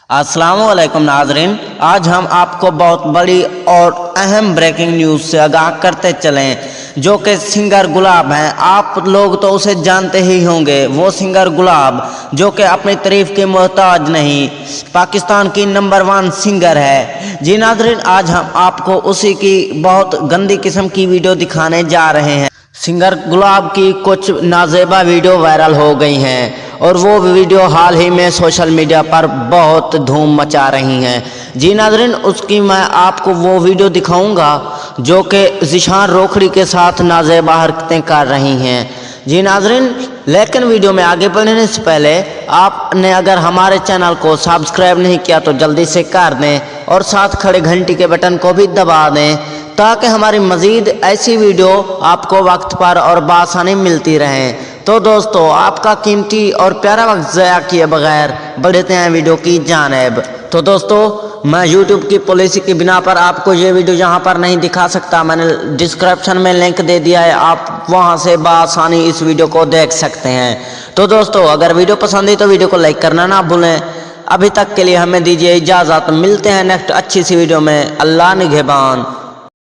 अस्सलाम वालेकुम नाजरीन, आज हम आपको बहुत बड़ी और अहम ब्रेकिंग न्यूज़ से आगाह करते चलें, जो कि सिंगर गुलाब हैं। आप लोग तो उसे जानते ही होंगे, वो सिंगर गुलाब जो कि अपनी तारीफ के मोहताज नहीं, पाकिस्तान की नंबर 1 सिंगर है। जी नाजरीन, आज हम आपको उसी की बहुत गंदी किस्म की वीडियो दिखाने जा रहे हैं। सिंगर गुलाब की कुछ नाजेबा वीडियो वायरल हो गई हैं और वो वीडियो हाल ही में सोशल मीडिया पर बहुत धूम मचा रही हैं। जी नाज़रीन, उसकी मैं आपको वो वीडियो दिखाऊंगा जो कि ज़िशान रोखड़ी के साथ नाजेबा हरकतें कर रही हैं। जी नाज़रीन, लेकिन वीडियो में आगे बढ़ने से पहले आपने अगर हमारे चैनल को सब्सक्राइब नहीं किया तो जल्दी से कर दें और साथ खड़े घंटी के बटन को भी दबा दें, ताकि हमारी मज़ीद ऐसी वीडियो आपको वक्त पर और बआसानी मिलती रहें। तो दोस्तों, आपका कीमती और प्यारा वक्त ज़ाया किए बगैर बढ़ते हैं वीडियो की जानिब। तो दोस्तों, मैं YouTube की पॉलिसी की बिना पर आपको ये वीडियो यहाँ पर नहीं दिखा सकता। मैंने डिस्क्रिप्शन में लिंक दे दिया है, आप वहाँ से बआसानी इस वीडियो को देख सकते हैं। तो दोस्तों, अगर वीडियो पसंद आई तो वीडियो को लाइक करना ना भूलें। अभी तक के लिए हमें दीजिए इजाज़त, मिलते हैं नेक्स्ट अच्छी सी वीडियो में। अल्लाह निगहबान।